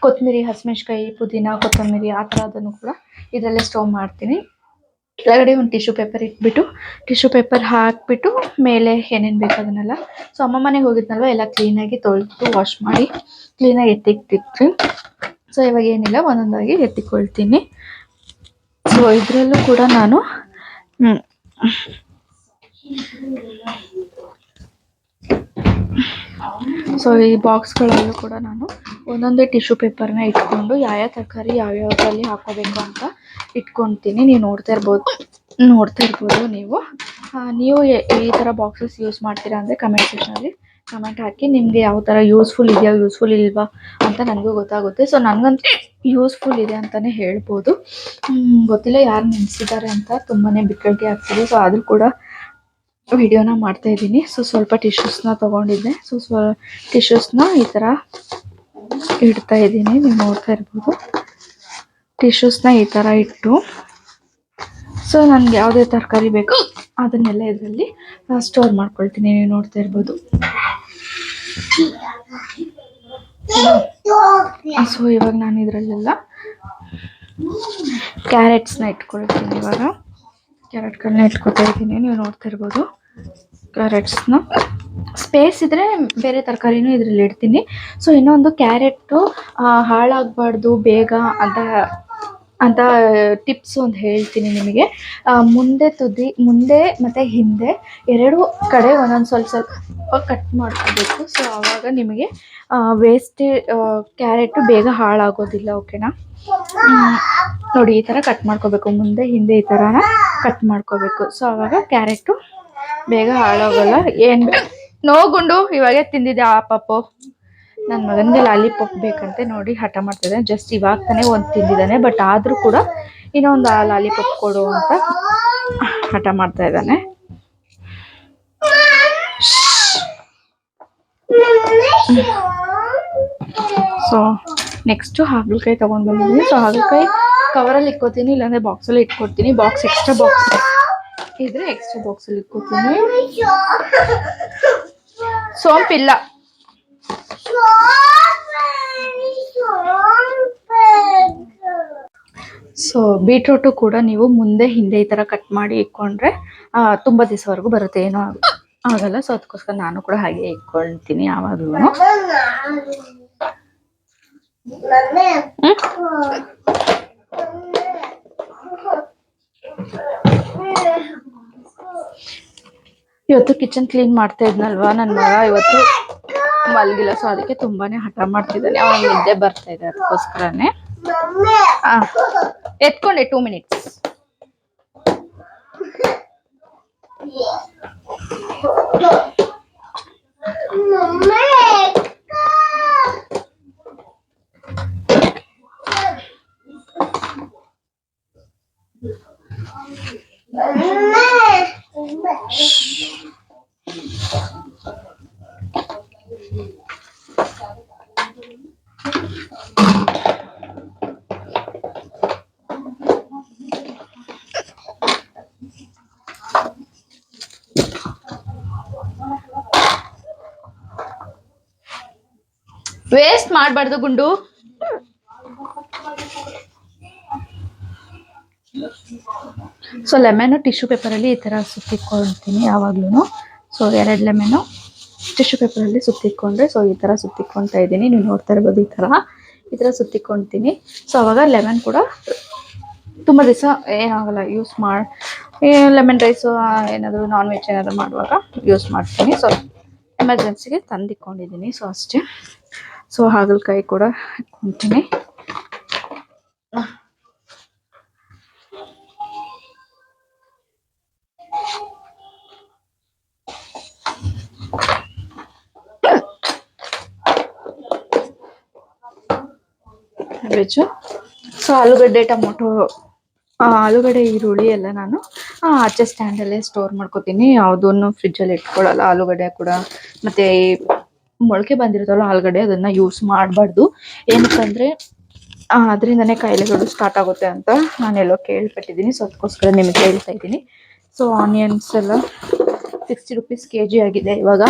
S2: ಕೊತ್ತಂಬರಿ, ಹಸಿಮೆಣ್ಸಿಕಾಯಿ, ಪುದೀನ, ಕೊತ್ತಂಬರಿ ಆ ಥರ ಅದನ್ನು ಕೂಡ ಇದರಲ್ಲೇ ಸ್ಟೋರ್ ಮಾಡ್ತೀನಿ. ಕೆಳಗಡೆ ಒಂದು ಟಿಶ್ಯೂ ಪೇಪರ್ ಹಾಕಿಬಿಟ್ಟು ಮೇಲೆ ಏನೇನು ಬೇಕು ಅದನ್ನೆಲ್ಲ. ಸೊ ಅಮ್ಮ ಮನೆಗೆ ಹೋಗಿದ್ನಲ್ವ, ಎಲ್ಲ ಕ್ಲೀನಾಗಿ ತೊಳೆದು ವಾಶ್ ಮಾಡಿ ಕ್ಲೀನಾಗಿ ಎತ್ತಿಕ್ತಿರ್ತೀನಿ. ಸೊ ಇವಾಗ ಏನಿಲ್ಲ ಒಂದೊಂದಾಗಿ ಎತ್ತಿಕೊಳ್ತೀನಿ. ಸೊ ಇದರಲ್ಲೂ ಕೂಡ ನಾನು ಸೊ ಈ ಬಾಕ್ಸ್ಗಳಲ್ಲೂ ಕೂಡ ನಾನು ಒಂದೊಂದೇ ಟಿಶ್ಯೂ ಪೇಪರ್ನ ಇಟ್ಕೊಂಡು ಯಾವ ತರಕಾರಿ ಯಾವ್ಯಾವುದ್ರಲ್ಲಿ ಹಾಕೋಬೇಕು ಅಂತ ಇಟ್ಕೊತೀನಿ. ನೀವು ನೋಡ್ತಾ ಇರ್ಬೋದು ನೀವು ಈ ಥರ ಬಾಕ್ಸಸ್ ಯೂಸ್ ಮಾಡ್ತೀರಾ ಅಂದರೆ ಕಮೆಂಟ್ ಸೆಕ್ಷನಲ್ಲಿ ಕಮೆಂಟ್ ಹಾಕಿ. ನಿಮಗೆ ಯಾವ ಥರ ಯೂಸ್ಫುಲ್ ಇಲ್ವಾ ಅಂತ ನನಗೂ ಗೊತ್ತಾಗುತ್ತೆ. ಸೊ ನನಗಂತೂ ಯೂಸ್ಫುಲ್ ಇದೆ ಅಂತಲೇ ಹೇಳ್ಬೋದು. ಗೊತ್ತಿಲ್ಲ ಯಾರು ನೆನೆಸಿದ್ದಾರೆ ಅಂತ, ತುಂಬಾ ಬಿಕ್ಕಳಿಗೆ ಆಗ್ತಿದೆ. ಸೊ ಆದರೂ ಕೂಡ ವಿಡಿಯೋನ ಮಾಡ್ತಾಯಿದ್ದೀನಿ. ಸೊ ಸ್ವಲ್ಪ ಟಿಶ್ಯೂಸ್ನ ತೊಗೊಂಡಿದ್ದೆ. ಸೊ ಟಿಶ್ಯೂಸ್ನ ಈ ಥರ ಇಡ್ತಾಯಿದ್ದೀನಿ. ನೀವು ನೋಡ್ತಾ ಇರ್ಬೋದು. ಟಿಶ್ಯೂಸ್ನ ಈ ಥರ ಇಟ್ಟು ಸೊ ನನಗೆ ಯಾವುದೇ ತರಕಾರಿ ಬೇಕು ಅದನ್ನೆಲ್ಲ ಇದರಲ್ಲಿ ಸ್ಟೋರ್ ಮಾಡ್ಕೊಳ್ತೀನಿ. ನೀವು ನೋಡ್ತಾ ಇರ್ಬೋದು. ಸೊ ಇವಾಗ ನಾನು ಇದರಲ್ಲೆಲ್ಲ ಕ್ಯಾರೆಟ್ಸ್ನ ಇಟ್ಕೊಳ್ತೀನಿ. ಇವಾಗ ಕ್ಯಾರೆಟ್ಗಳನ್ನ ಇಟ್ಕೊತಾ ಇದ್ದೀನಿ. ನೀವು ನೋಡ್ತಾ ಇರ್ಬೋದು.
S1: ಕ್ಯಾರೆಟ್ಸ್ನ ಸ್ಪೇಸ್ ಇದ್ರೆ ಬೇರೆ ತರಕಾರಿನೂ ಇದ್ರಲ್ಲಿ ಇಡ್ತೀನಿ. ಸೊ ಇನ್ನೊಂದು ಕ್ಯಾರೆಟು ಹಾಳಾಗಬಾರ್ದು ಬೇಗ ಅಂತ ಅಂತ ಟಿಪ್ಸ್ ಒಂದು ಹೇಳ್ತೀನಿ ನಿಮಗೆ. ಮುಂದೆ ಮತ್ತು ಹಿಂದೆ ಎರಡು ಕಡೆ ಒಂದೊಂದು ಸ್ವಲ್ಪ ಕಟ್ ಮಾಡ್ಕೋಬೇಕು. ಸೊ ಆವಾಗ ನಿಮಗೆ ವೇಸ್ಟೇ ಕ್ಯಾರೆಟು ಬೇಗ ಹಾಳಾಗೋದಿಲ್ಲ. ಓಕೆನಾ? ನೋಡಿ ಈ ಥರ ಕಟ್ ಮಾಡ್ಕೋಬೇಕು, ಮುಂದೆ ಹಿಂದೆ ಈ ಥರ ಕಟ್ ಮಾಡ್ಕೋಬೇಕು. ಸೊ ಆವಾಗ ಕ್ಯಾರೆಟು ಬೇಗ ಹಾಳಾಗೋಲ್ಲ. ಏನು ನೋಗುಂಡು ಇವಾಗೇ ತಿಂದಿದ್ದೆ ಆ ಪಪ್ಪು. ನನ್ನ ಮಗನಿಗೆ ಲಾಲಿಪಾಪ್ ಬೇಕಂತೆ, ನೋಡಿ ಹಠ ಮಾಡ್ತಿದ್ದಾನೆ. ಜಸ್ಟ್ ಇವಾಗ ತಾನೇ ಒಂದು ತಿಂದಿದ್ದಾನೆ, ಬಟ್ ಆದರೂ ಕೂಡ ಇನ್ನೊಂದು ಲಾಲಿಪಾಪ್ ಕೊಡು ಅಂತ ಹಠ ಮಾಡ್ತಾ ಇದ್ದಾನೆ. ಸೊ ನೆಕ್ಸ್ಟು ಹಾಗಲಕಾಯಿ ತೊಗೊಂಡು ಬಂದಿದ್ದೀನಿ. ಸೊ ಹಾಗಲಕಾಯಿ ಕವರಲ್ಲಿ ಇಟ್ಕೋತೀನಿ, ಇಲ್ಲಾಂದರೆ ಬಾಕ್ಸಲ್ಲಿ ಇಟ್ಕೊಡ್ತೀನಿ. ಎಕ್ಸ್ಟ್ರಾ ಬಾಕ್ಸ್ ಇದ್ರೆ ಎಕ್ಸ್ಟ್ರಾ ಬಾಕ್ಸಲ್ಲಿ ಇಟ್ಕೋತೀನಿ. ಸೋಂಪಿಲ್ಲ. ಸೊ ಬೀಟ್ರೂಟು ಕೂಡ ನೀವು ಮುಂದೆ ಹಿಂದೆ ಈ ಥರ ಕಟ್ ಮಾಡಿ ಇಟ್ಕೊಂಡ್ರೆ ತುಂಬ ದಿವಸವರೆಗೂ ಬರುತ್ತೆ, ಏನೂ ಆಗಲ್ಲ. ಸೊ ಅದಕ್ಕೋಸ್ಕರ ನಾನು ಕೂಡ ಹಾಗೆ ಇಟ್ಕೊಳ್ತೀನಿ ಯಾವಾಗಲೂ. ಇವತ್ತು ಕಿಚನ್ ಕ್ಲೀನ್ ಮಾಡ್ತಾ ಇದ್ನಲ್ವಾ ನನ್ನ ಮಗ, ಇವತ್ತು ಮಲಗಿಲ್ಲ. ಸೊ ಅದಕ್ಕೆ ತುಂಬಾನೇ ಹಠ ಮಾಡ್ತಿದ್ದಾನೆ, ಅವನಿಗೆ ನಿದ್ದೆ ಬರ್ತಾ ಇದೆ, ಅದಕ್ಕೋಸ್ಕರನೇ. ಎತ್ಕೊಂಡೆ 2 minutes. ವೇಸ್ಟ್ ಮಾಡಬಾರ್ದು ಗುಂಡು. ಸೊ ಲೆಮನ್ ಟಿಶ್ಯೂ ಪೇಪರಲ್ಲಿ ಈ ಥರ ಸುತ್ತಿಕ್ಕೊಳ್ತೀನಿ ಯಾವಾಗ್ಲೂ. ಸೊ 2 ಲೆಮನ್ನು ಟಿಶ್ಯೂ ಪೇಪರಲ್ಲಿ ಸುತ್ತಿಕ್ಕೊಂಡ್ರೆ, ಸೊ ಈ ಥರ ಸುತ್ತಿಕ್ಕೊಳ್ತಾ ಇದ್ದೀನಿ. ನೀವು ನೋಡ್ತಾ ಇರ್ಬೋದು, ಈ ಥರ ಸುತ್ತಿಕ್ಕೊಳ್ತೀನಿ. ಸೊ ಅವಾಗ ಲೆಮನ್ ಕೂಡ ತುಂಬ ದಿವಸ ಏನಾಗಲ್ಲ, ಯೂಸ್ ಲೆಮನ್ ರೈಸು ಏನಾದರೂ ನಾನ್ ವೆಜ್ ಏನಾದರೂ ಮಾಡುವಾಗ ಯೂಸ್ ಮಾಡ್ತೀನಿ. ಸೊ ಎಮರ್ಜೆನ್ಸಿಗೆ ತಂದಿಕ್ಕೊಂಡಿದ್ದೀನಿ. ಸೊ ಅಷ್ಟೇ. ಸೊ ಹಾಗಲಕಾಯಿ ಕೂಡ ಇಟ್ಕೊತೀನಿ. ವೆಜ್ಜು. ಸೊ ಆಲೂಗಡ್ಡೆ, ಟೊಮೊಟೊ, ಆಲೂಗಡ್ಡೆ, ಈರುಳ್ಳಿ ಎಲ್ಲ ನಾನು ಆಚೆ ಸ್ಟ್ಯಾಂಡಲ್ಲೇ ಸ್ಟೋರ್ ಮಾಡ್ಕೋತೀನಿ. ಯಾವುದನ್ನು ಫ್ರಿಜ್ಜಲ್ಲಿ ಇಟ್ಕೊಳ್ಳಲ್ಲ. ಆಲೂಗಡ್ಡೆ ಕೂಡ ಮತ್ತು ಮೊಳಕೆ ಬಂದಿರುತ್ತಲ್ಲ ಆಲೂಗಡ್ಡೆ, ಅದನ್ನು ಯೂಸ್ ಮಾಡಬಾರ್ದು. ಏನಕ್ಕಂದರೆ ಅದರಿಂದನೇ ಕಾಯಿಲೆಗಳು ಸ್ಟಾರ್ಟ್ ಆಗುತ್ತೆ ಅಂತ ನಾನೆಲ್ಲೋ ಕೇಳ್ಪಟ್ಟಿದ್ದೀನಿ. ಸೊ ಅದಕ್ಕೋಸ್ಕರ ನಿಮಗೆ ಹೇಳ್ತಾ ಇದ್ದೀನಿ. ಸೊ ಆನಿಯನ್ಸ್ ಎಲ್ಲ 60 rupees kg ಆಗಿದೆ ಇವಾಗ.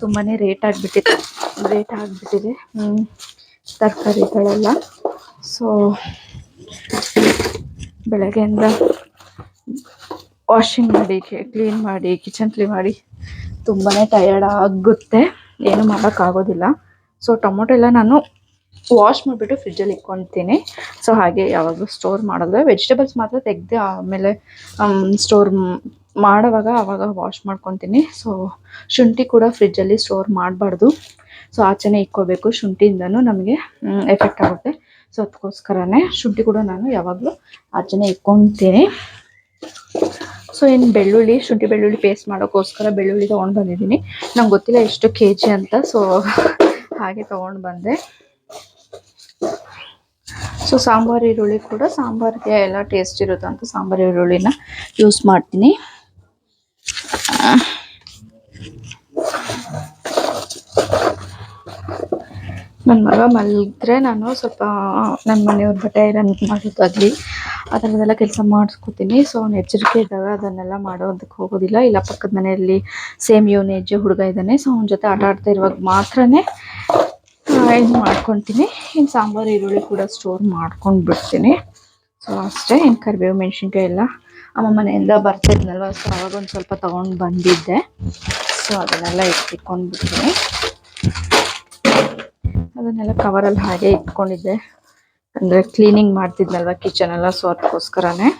S1: ತುಂಬಾ ರೇಟ್ ಆಗಿಬಿಟ್ಟಿದೆ ತರಕಾರಿಗಳೆಲ್ಲ. ಸೊ ಬೆಳಗ್ಗೆಯಿಂದ ವಾಷಿಂಗ್ ಮಾಡಿ, ಕ್ಲೀನ್ ಮಾಡಿ, ಕಿಚನ್ ಕ್ಲೀನ್ ಮಾಡಿ ತುಂಬಾ ಟಯರ್ಡ್ ಆಗುತ್ತೆ, ಏನು ಮಾಡೋಕ್ಕಾಗೋದಿಲ್ಲ. ಸೊ ಟೊಮೊಟೊ ಎಲ್ಲ ನಾನು ವಾಶ್ ಮಾಡಿಬಿಟ್ಟು ಫ್ರಿಜ್ಜಲ್ಲಿ ಇಟ್ಕೊಳ್ತೀನಿ. ಸೊ ಹಾಗೆ ಯಾವಾಗಲೂ ಸ್ಟೋರ್ ಮಾಡೋದು. ವೆಜಿಟೇಬಲ್ಸ್ ಮಾತ್ರ ತೆಗೆದು ಆಮೇಲೆ ಸ್ಟೋರ್ ಮಾಡೋವಾಗ ಆವಾಗ ವಾಶ್ ಮಾಡ್ಕೊತೀನಿ. ಸೊ ಶುಂಠಿ ಕೂಡ ಫ್ರಿಜ್ಜಲ್ಲಿ ಸ್ಟೋರ್ ಮಾಡಬಾರ್ದು. ಸೊ ಆಚೆನೇ ಇಟ್ಕೋಬೇಕು, ಶುಂಠಿಯಿಂದನೂ ನಮಗೆ ಎಫೆಕ್ಟ್ ಆಗುತ್ತೆ. ಸೊ ಅದಕ್ಕೋಸ್ಕರನೇ ಶುಂಠಿ ಕೂಡ ನಾನು ಯಾವಾಗಲೂ ಆಚೆನೇ ಇಟ್ಕೊತೀನಿ. ಸೊ ಇನ್ನು ಬೆಳ್ಳುಳ್ಳಿ, ಶುಂಠಿ ಬೆಳ್ಳುಳ್ಳಿ ಪೇಸ್ಟ್ ಮಾಡೋಕ್ಕೋಸ್ಕರ ಬೆಳ್ಳುಳ್ಳಿ ತೊಗೊಂಡು ಬಂದಿದ್ದೀನಿ. ನಂಗೆ ಗೊತ್ತಿಲ್ಲ ಎಷ್ಟು kg ಅಂತ, ಸೊ ಹಾಗೆ ತೊಗೊಂಡು ಬಂದೆ. ಸೊ ಸಾಂಬಾರು ಈರುಳ್ಳಿ ಕೂಡ, ಸಾಂಬಾರಿಗೆ ಎಲ್ಲ ಟೇಸ್ಟ್ ಇರುತ್ತೆ ಅಂತ ಸಾಂಬಾರು ಈರುಳ್ಳಿನ ಯೂಸ್ ಮಾಡ್ತೀನಿ. ನನ್ನ ಮಗ ಮಲಗಿದ್ರೆ ನಾನು ಸ್ವಲ್ಪ ನನ್ನ ಮನೆಯವ್ರ ಬಟ್ಟೆ ಐರನ್ ಮಾಡೋದಾಗಲಿ ಆ ಥರದ್ದೆಲ್ಲ ಕೆಲಸ ಮಾಡಿಸ್ಕೊತೀನಿ. ಸೊ ಅವ್ನು ಎಚ್ಚರಿಕೆ ಇದ್ದಾಗ ಅದನ್ನೆಲ್ಲ ಮಾಡೋದಕ್ಕೆ ಹೋಗೋದಿಲ್ಲ. ಇಲ್ಲ ಪಕ್ಕದ ಮನೆಯಲ್ಲಿ ಸೇಮ್ ಇವನ ಏಜ್ ಹುಡುಗ ಇದ್ದಾನೆ. ಸೊ ಅವನ ಜೊತೆ ಆಟ ಆಡ್ತಾ ಇರುವಾಗ ಮಾತ್ರ ಇದು ಮಾಡ್ಕೊತೀನಿ. ಇನ್ನು ಸಾಂಬಾರು ಈರುಳ್ಳಿ ಕೂಡ ಸ್ಟೋರ್ ಮಾಡ್ಕೊಂಡು ಬಿಡ್ತೀನಿ. ಸೊ ಅಷ್ಟೇ. ಇನ್ನು ಕರಿಬೇವು ಮೆಣಸಿನ್ಕಾಯಿ ಎಲ್ಲ ಅಮ್ಮ ಮನೆಯಿಂದ ಬರ್ತಿದ್ನಲ್ವ, ಸೊ ಅವಾಗ ಒಂದು ಸ್ವಲ್ಪ ತೊಗೊಂಡು ಬಂದಿದ್ದೆ. ಸೊ ಅದನ್ನೆಲ್ಲ ಇಟ್ಕೊಂಡ್ಬಿಡ್ತೀನಿ. ಅದನ್ನೆಲ್ಲ ಕವರಲ್ಲಿ ಹಾಗೆ ಇಟ್ಕೊಂಡಿದ್ದೆ, ಅಂದರೆ ಕ್ಲೀನಿಂಗ್ ಮಾಡ್ತಿದ್ನಲ್ವ ಕಿಚನ್ ಎಲ್ಲ, ಸೊ ಅದಕ್ಕೋಸ್ಕರನೇ.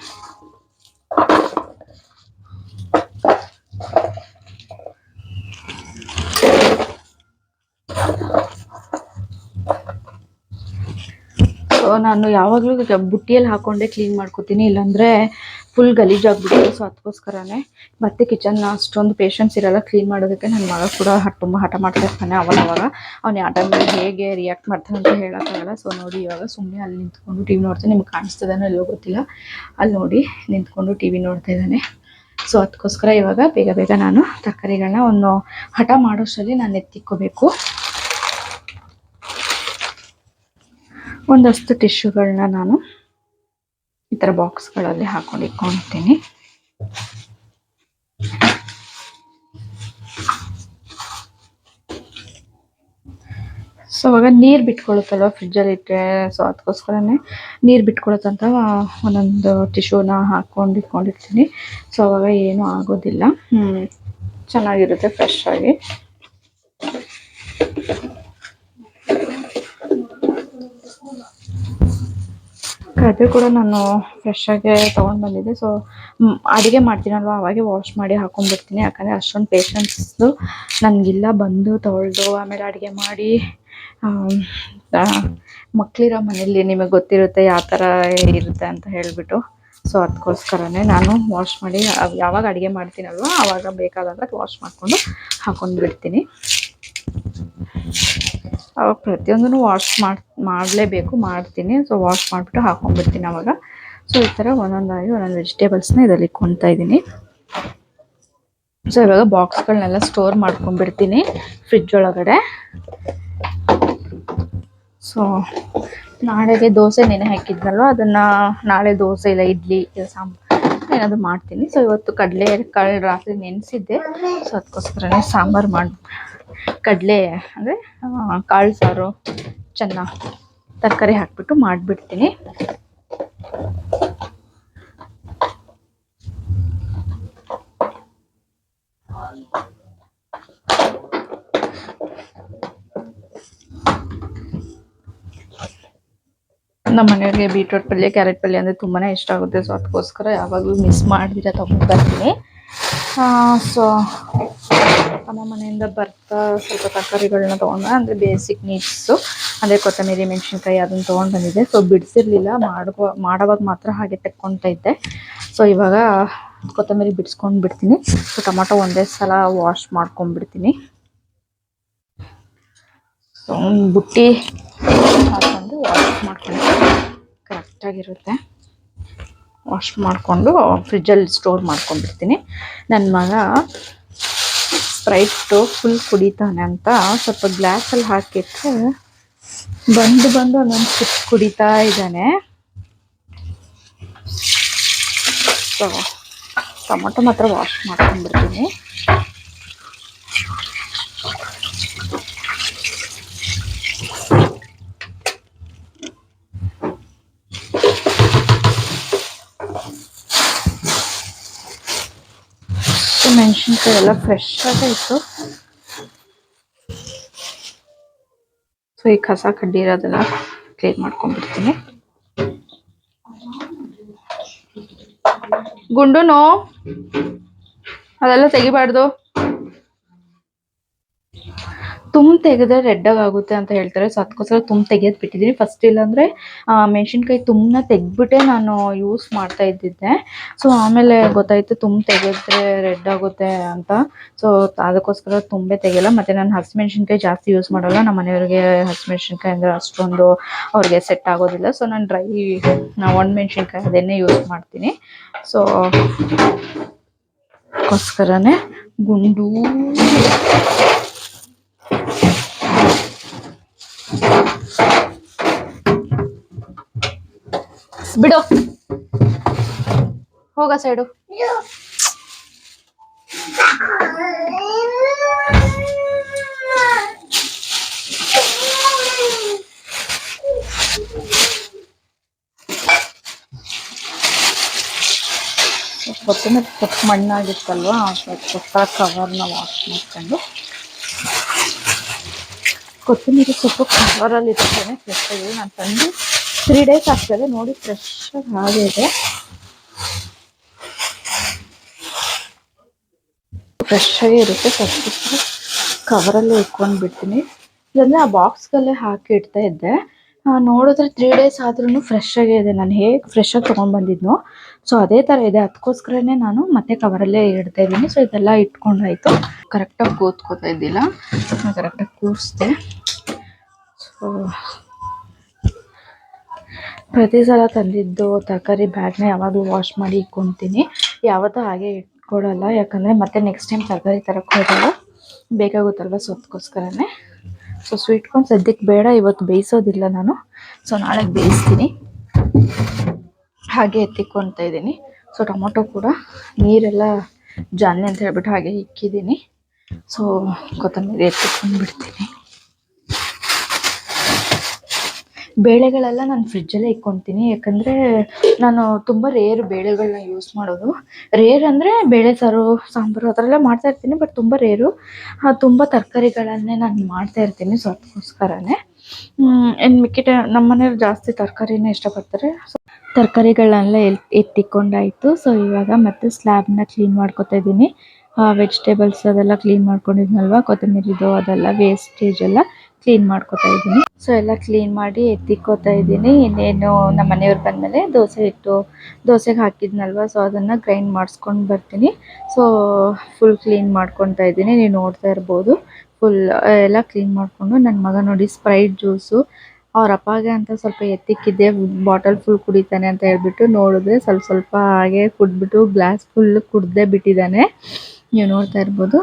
S1: ಸೊ ನಾನು ಯಾವಾಗಲೂ ಬುಟ್ಟಿಯಲ್ಲಿ ಹಾಕೊಂಡೆ ಕ್ಲೀನ್ ಮಾಡ್ಕೋತೀನಿ, ಇಲ್ಲಾಂದರೆ ಫುಲ್ ಗಲೀಜಾಗ್ಬಿಡುತ್ತೆ. ಸೊ ಅದಕ್ಕೋಸ್ಕರನೇ ಮತ್ತೆ ಕಿಚನ್ನ ಅಷ್ಟೊಂದು ಪೇಷನ್ಸ್ ಇರಲ್ಲ ಕ್ಲೀನ್ ಮಾಡೋದಕ್ಕೆ. ನನ್ನ ಮಗ ಕೂಡ ತುಂಬ ಹಠ ಮಾಡ್ತಾ ಇರ್ತಾನೆ ಅವಾಗ. ಅವ್ನು ಆ ಟೈಮಲ್ಲಿ ಹೇಗೆ ರಿಯಾಕ್ಟ್ ಮಾಡ್ತಾನೆ ಅಂತ ಹೇಳೋಕ್ಕಾಗಲ್ಲ. ಸೊ ನೋಡಿ, ಇವಾಗ ಸುಮ್ಮನೆ ಅಲ್ಲಿ ನಿಂತ್ಕೊಂಡು ಟಿ ವಿ ನೋಡ್ತಾನೆ. ನಿಮ್ಗೆ ಕಾಣಿಸ್ತದಾನೋ ಎಲ್ಲೋ ಗೊತ್ತಿಲ್ಲ, ಅಲ್ಲಿ ನೋಡಿ ನಿಂತ್ಕೊಂಡು ಟಿ ವಿ ನೋಡ್ತಾ ಇದ್ದಾನೆ. ಸೊ ಅದಕ್ಕೋಸ್ಕರ ಇವಾಗ ಬೇಗ ಬೇಗ ನಾನು ತರಕಾರಿಗಳನ್ನ ಒಂದು ಹಠ ಮಾಡೋಷ್ಟರಲ್ಲಿ ನಾನು ಎತ್ತಿಕ್ಕೋಬೇಕು. ಒಂದಷ್ಟು ಟಿಶ್ಯೂಗಳನ್ನ ನಾನು ಈ ಥರ ಬಾಕ್ಸ್ಗಳಲ್ಲಿ ಹಾಕೊಂಡು ಇಟ್ಕೊಳ್ತೀನಿ. ಸೊ ಅವಾಗ ನೀರು ಬಿಟ್ಕೊಳ್ಳುತ್ತಲ್ವ ಫ್ರಿಜ್ಜಲ್ಲಿ ಇಟ್ಟರೆ, ಸೊ ಅದಕ್ಕೋಸ್ಕರನೇ ನೀರು ಬಿಟ್ಕೊಳ್ಳುತ್ತಂತ ಒಂದೊಂದು ಟಿಶ್ಯೂನ ಹಾಕ್ಕೊಂಡು ಇಟ್ಕೊಂಡಿರ್ತೀನಿ. ಸೊ ಅವಾಗ ಏನೂ ಆಗೋದಿಲ್ಲ, ಚೆನ್ನಾಗಿರುತ್ತೆ ಫ್ರೆಶ್ ಆಗಿ. ಕರಿಬೇವು ಕೂಡ ನಾನು ಫ್ರೆಶ್ ಆಗಿ ತೊಗೊಂಡು ಬಂದಿದ್ದೆ. ಸೊ ಅಡುಗೆ ಮಾಡ್ತೀನಲ್ವ ಅವಾಗೆ ವಾಶ್ ಮಾಡಿ ಹಾಕೊಂಡ್ಬಿಡ್ತೀನಿ, ಯಾಕಂದರೆ ಅಷ್ಟೊಂದು ಪೇಷನ್ಸು ನನಗಿಲ್ಲ ಬಂದು ತೊಳೆದು ಆಮೇಲೆ ಅಡುಗೆ ಮಾಡಿ. ಮಕ್ಕಳಿರೋ ಮನೇಲಿ ನಿಮಗೆ ಗೊತ್ತಿರುತ್ತೆ ಯಾವ ಥರ ಇರುತ್ತೆ ಅಂತ ಹೇಳಿಬಿಟ್ಟು. ಸೊ ಅದಕ್ಕೋಸ್ಕರನೇ ನಾನು ವಾಶ್ ಮಾಡಿ ಯಾವಾಗ ಅಡುಗೆ ಮಾಡ್ತೀನಲ್ವ ಆವಾಗ ಬೇಕಾದಾಗ ವಾಶ್ ಮಾಡಿಕೊಂಡು ಹಾಕೊಂಡ್ಬಿಡ್ತೀನಿ. ಅವಾಗ ಪ್ರತಿಯೊಂದೂ ವಾಶ್ ಮಾಡಲೇಬೇಕು, ಮಾಡ್ತೀನಿ. ಸೊ ವಾಶ್ ಮಾಡಿಬಿಟ್ಟು ಹಾಕೊಂಡ್ಬಿಡ್ತೀನಿ ಅವಾಗ. ಸೊ ಈ ಥರ ಒಂದೊಂದಾಗಿ ಒಂದೊಂದು ವೆಜಿಟೇಬಲ್ಸ್ನ ಇದರಲ್ಲಿ ಇಟ್ಕೊತಾ ಇದ್ದೀನಿ. ಸೊ ಇವಾಗ ಬಾಕ್ಸ್ಗಳನ್ನೆಲ್ಲ ಸ್ಟೋರ್ ಮಾಡ್ಕೊಂಡ್ಬಿಡ್ತೀನಿ ಫ್ರಿಡ್ಜ್ ಒಳಗಡೆ. ಸೊ ನಾಳೆಗೆ ದೋಸೆ ನೆನೆ ಹಾಕಿದ್ನಲ್ವ, ಅದನ್ನು ನಾಳೆ ದೋಸೆ ಇಲ್ಲ ಇಡ್ಲಿ ಇಲ್ಲ ಸಾಂಬಾರು ಏನಾದರೂ ಮಾಡ್ತೀನಿ. ಸೊ ಇವತ್ತು ಕಡಲೆ ಕಾಳು ರಾತ್ರಿ ನೆನೆಸಿದ್ದೆ. ಸೊ ಅದಕ್ಕೋಸ್ಕರನೇ ಸಾಂಬಾರು ಕಡಲೆ ಅಂದರೆ ಕಾಳು ಸಾರು ಚೆನ್ನಾಗಿ ತರಕಾರಿ ಹಾಕಿಬಿಟ್ಟು ಮಾಡಿಬಿಡ್ತೀನಿ. ನಮ್ಮ ಮನೆಯವ್ರಿಗೆ ಬೀಟ್ರೋಟ್ ಪಲ್ಯ ಕ್ಯಾರೆಟ್ ಪಲ್ಯ ಅಂದರೆ ತುಂಬಾ ಇಷ್ಟ ಆಗುತ್ತೆ. ಸೊ ಅದಕ್ಕೋಸ್ಕರ ಯಾವಾಗಲೂ ಮಿಸ್ ಮಾಡಿದ್ರೆ ತೊಗೊಂಡು ಬರ್ತೀನಿ. ಸೊ ಅಮ್ಮ ಮನೆಯಿಂದ ಬರ್ತಾ ಸ್ವಲ್ಪ ತರಕಾರಿಗಳನ್ನ ತೊಗೊಂಡು, ಅಂದರೆ ಬೇಸಿಕ್ ನೀಡ್ಸು, ಅಂದರೆ ಕೊತ್ತಂಬರಿ ಮೆಣಸಿನ್ಕಾಯಿ ಅದನ್ನು ತೊಗೊಂಡು ಬಂದಿದ್ದೆ. ಸೊ ಬಿಡಿಸಿರ್ಲಿಲ್ಲ, ಮಾಡೋವಾಗ ಮಾತ್ರ ಹಾಗೆ ತೆಕ್ಕೊತಾ ಇದ್ದೆ. ಸೊ ಇವಾಗ ಕೊತ್ತಂಬರಿ ಬಿಡಿಸ್ಕೊಂಡು ಬಿಡ್ತೀನಿ. ಸೊ ಟೊಮೊಟೊ ಒಂದೇ ಸಲ ವಾಶ್ ಮಾಡ್ಕೊಂಡ್ಬಿಡ್ತೀನಿ. ಸೊ ಬುಟ್ಟಿ ಹಾಕ್ಕೊಂಡು ವಾಶ್ ಮಾಡ್ಕೊಂಡು ಕರೆಕ್ಟಾಗಿರುತ್ತೆ. ವಾಶ್ ಮಾಡಿಕೊಂಡು ಫ್ರಿಜ್ಜಲ್ಲಿ ಸ್ಟೋರ್ ಮಾಡ್ಕೊಂಡ್ಬಿಡ್ತೀನಿ. ನನ್ನ ಮಗ ಸ್ಪ್ರೈಟು ಫುಲ್ ಕುಡಿತಾನೆ ಅಂತ ಸ್ವಲ್ಪ ಗ್ಲಾಸಲ್ಲಿ ಹಾಕಿಟ್ಟು ಬಂದು ಒಂದೊಂದು ಸಿಪ್ ಕುಡಿತಾ ಇದ್ದಾನೆ. ಸೊ ಟೊಮೊಟೊ ಮಾತ್ರ ವಾಶ್ ಮಾಡ್ಕೊಂಡ್ಬಿಡ್ತೀನಿ. ಮೆಣಸಿನ್ಕಾಯಿ ಎಲ್ಲ ಫ್ರೆಶ್ ಆಗೇ ಇತ್ತು. ಸೊ ಈ ಕಸ ಕಡ್ಡಿ ಇರೋದೆಲ್ಲ ಕ್ಲೀನ್ ಮಾಡ್ಕೊಂಡ್ಬಿಡ್ತೀನಿ. ಗುಂಡುನು ಅದೆಲ್ಲ ತೆಗಿಬಾರ್ದು, ತುಂಬ ತೆಗೆದ್ರೆ ರೆಡ್ಡಾಗಿ ಆಗುತ್ತೆ ಅಂತ ಹೇಳ್ತಾರೆ. ಸೊ ಅದಕ್ಕೋಸ್ಕರ ತುಂಬ ತೆಗೆಯೋದು ಬಿಟ್ಟಿದ್ದೀನಿ ಫಸ್ಟ್. ಇಲ್ಲಾಂದರೆ ಮೆಣಸಿನ್ಕಾಯಿ ತುಂಬನ ತೆಗೆದ್ಬಿಟ್ಟೆ ನಾನು ಯೂಸ್ ಮಾಡ್ತಾ ಇದ್ದಿದ್ದೆ. ಸೊ ಆಮೇಲೆ ಗೊತ್ತಾಯಿತು ತುಂಬ ತೆಗೆದ್ರೆ ರೆಡ್ ಆಗುತ್ತೆ ಅಂತ. ಸೊ ಅದಕ್ಕೋಸ್ಕರ ತುಂಬೆ ತೆಗೆಯಲ್ಲ. ಮತ್ತು ನಾನು ಹಸಿಮೆಣ್ಸಿನ್ಕಾಯಿ ಜಾಸ್ತಿ ಯೂಸ್ ಮಾಡೋಲ್ಲ. ನಮ್ಮ ಮನೆಯವ್ರಿಗೆ ಹಸಿಮೆಣ್ಸಿನ್ಕಾಯಿ ಅಂದರೆ ಅಷ್ಟೊಂದು ಅವ್ರಿಗೆ ಸೆಟ್ ಆಗೋದಿಲ್ಲ. ಸೊ ನಾನು ಒಣಮೆಣ್ಸಿನ್ಕಾಯಿ ಅದನ್ನೇ ಯೂಸ್ ಮಾಡ್ತೀನಿ. ಸೊ ಅದಕ್ಕೋಸ್ಕರನೇ ಗುಂಡು ಬಿಡು, ಹೋಗ ಸೈಡು. ಕೊತ್ತಂಬರಿ ಸೊಪ್ಪು ಮಣ್ಣಾಗಿತ್ತಲ್ವ, ಅದಕ್ಕೋಸ್ಕರ ಕವರ್ನ ವಾಶ್ ಮಾಡ್ಕೊಂಡು ಕೊತ್ತಂಬರಿ ಸೊಪ್ಪು ಕವರಲ್ಲಿ ಇರ್ತೇನೆ ಫ್ರೆಶ್ ಆಗಿ. ನಾನು ತಂದು 3 ಡೇಸ್ ಆಗ್ತದೆ ನೋಡಿ, ಫ್ರೆಶ್ ಆಗಿ ಹಾಗೆ ಇದೆ. ಫ್ರೆಶ್ ಆಗಿ ಇರುತ್ತೆ. ಸ್ವಲ್ಪ ಕವರಲ್ಲೇ ಇಟ್ಕೊಂಡು ಬಿಡ್ತೀನಿ. ಇಲ್ಲಾಂದರೆ ಆ ಬಾಕ್ಸ್ಗಲ್ಲೇ ಹಾಕಿ ಇಡ್ತಾ ಇದ್ದೆ. ನೋಡಿದ್ರೆ 3 ಡೇಸ್ ಆದ್ರೂ ಫ್ರೆಶ್ ಆಗೇ ಇದೆ. ನಾನು ಹೇಗೆ ಫ್ರೆಶ್ ಆಗಿ ತೊಗೊಂಡು ಬಂದಿದ್ನೋ ಸೊ ಅದೇ ಥರ ಇದೆ. ಅದಕ್ಕೋಸ್ಕರನೇ ನಾನು ಮತ್ತೆ ಕವರಲ್ಲೇ ಇಡ್ತಾ ಇದ್ದೀನಿ. ಸೊ ಇದೆಲ್ಲ ಇಟ್ಕೊಂಡಾಯ್ತು. ಕರೆಕ್ಟಾಗಿ ಕೂತ್ಕೋತಾ ಇದ್ದಿಲ್ಲ, ಕರೆಕ್ಟಾಗಿ ಕೂರಿಸ್ದೆ. ಸೊ ಪ್ರತಿ ಸಲ ತಂದಿದ್ದು ತರಕಾರಿ ಬ್ಯಾಗ್ನ ಯಾವಾಗಲೂ ವಾಶ್ ಮಾಡಿ ಇಟ್ಕೊತೀನಿ. ಯಾವತ್ತೂ ಹಾಗೆ ಇಟ್ಕೊಡಲ್ಲ, ಯಾಕಂದರೆ ಮತ್ತೆ ನೆಕ್ಸ್ಟ್ ಟೈಮ್ ತರಕಾರಿ ತರಕ್ಕೆ ಹೋದಾಗ ಬೇಕಾಗುತ್ತಲ್ವ. ಸೊ ಅದಕ್ಕೋಸ್ಕರನೇ ಸ್ವೀಟ್ ಕಾರ್ನ್ ಸದ್ಯಕ್ಕೆ ಬೇಡ, ಇವತ್ತು ಬೇಯಿಸೋದಿಲ್ಲ ನಾನು. ಸೊ ನಾಳೆ ಬೇಯಿಸ್ತೀನಿ. ಹಾಗೆ ಎತ್ತಿಕ್ಕೊತಾ ಇದ್ದೀನಿ. ಸೊ ಟೊಮೊಟೊ ಕೂಡ ನೀರೆಲ್ಲ ಜಾನೆ ಅಂತ ಹೇಳ್ಬಿಟ್ಟು ಹಾಗೆ ಇಕ್ಕಿದ್ದೀನಿ. ಸೊ ಕೊತ್ತಂಬರಿ ಎತ್ತಿಕೊಂಡು ಬಿಡ್ತೀನಿ. ಬೇಳೆಗಳೆಲ್ಲ ನಾನು ಫ್ರಿಜ್ಜಲ್ಲೇ ಇಟ್ಕೊತೀನಿ, ಯಾಕಂದರೆ ನಾನು ತುಂಬ ರೇರ್ ಬೇಳೆಗಳನ್ನ ಯೂಸ್ ಮಾಡೋದು. ರೇರ್ ಅಂದರೆ ಬೇಳೆ ಸಾರು, ಸಾಂಬಾರು ಆ ಥರ ಎಲ್ಲ ಮಾಡ್ತಾಯಿರ್ತೀನಿ, ಬಟ್ ತುಂಬ ರೇರು. ತುಂಬ ತರಕಾರಿಗಳನ್ನೇ ನಾನು ಮಾಡ್ತಾಯಿರ್ತೀನಿ. ಸೊ ಅದಕ್ಕೋಸ್ಕರನೇ ಇನ್ನು ಮಿಕ್ಕಿಟ ನಮ್ಮ ಮನೆಯವ್ರು ಜಾಸ್ತಿ ತರಕಾರಿನೇ ಇಷ್ಟಪಡ್ತಾರೆ. ಸೊ ತರಕಾರಿಗಳನ್ನೆಲ್ಲ ಎತ್ತಿಕೊಂಡಾಯಿತು. ಸೊ ಇವಾಗ ಮತ್ತೆ ಸ್ಲ್ಯಾಬ್ನ ಕ್ಲೀನ್ ಮಾಡ್ಕೊತಾ ಇದ್ದೀನಿ. ವೆಜಿಟೇಬಲ್ಸ್ ಅದೆಲ್ಲ ಕ್ಲೀನ್ ಮಾಡ್ಕೊಂಡಿದ್ನಲ್ವ, ಕೊತ್ತಂಬರಿದು ಅದೆಲ್ಲ ವೇಸ್ಟೇಜ್ ಎಲ್ಲ ಕ್ಲೀನ್ ಮಾಡ್ಕೊತಾ ಇದ್ದೀನಿ. ಸೊ ಎಲ್ಲ ಕ್ಲೀನ್ ಮಾಡಿ ಎತ್ತಿಕ್ಕೋತಾ ಇದ್ದೀನಿ. ಇನ್ನೇನು ನಮ್ಮ ಮನೆಯವ್ರು ಬಂದಮೇಲೆ ದೋಸೆಗೆ ಹಾಕಿದ್ನಲ್ವ, ಸೊ ಅದನ್ನು ಗ್ರೈಂಡ್ ಮಾಡಿಸ್ಕೊಂಡು ಬರ್ತೀನಿ. ಸೊ ಫುಲ್ ಕ್ಲೀನ್ ಮಾಡ್ಕೊತಾ ಇದ್ದೀನಿ. ನೀವು ನೋಡ್ತಾ ಇರ್ಬೋದು, ಫುಲ್ ಎಲ್ಲ ಕ್ಲೀನ್ ಮಾಡಿಕೊಂಡು ನನ್ನ ಮಗ ನೋಡಿ ಸ್ಪ್ರೈಟ್ ಜ್ಯೂಸು ಅವ್ರ ಅಪ್ಪಗೆ ಅಂತ ಸ್ವಲ್ಪ ಎತ್ತಿಕ್ಕಿದ್ದೆ, ಬಾಟಲ್ ಫುಲ್ ಕುಡಿತಾನೆ ಅಂತ ಹೇಳ್ಬಿಟ್ಟು. ನೋಡಿದ್ರೆ ಸ್ವಲ್ಪ ಹಾಗೆ ಕುಡಿದ್ಬಿಟ್ಟು ಗ್ಲಾಸ್ ಫುಲ್ ಕುಡ್ದೇ ಬಿಟ್ಟಿದ್ದಾನೆ. ನೀವು ನೋಡ್ತಾ ಇರ್ಬೋದು.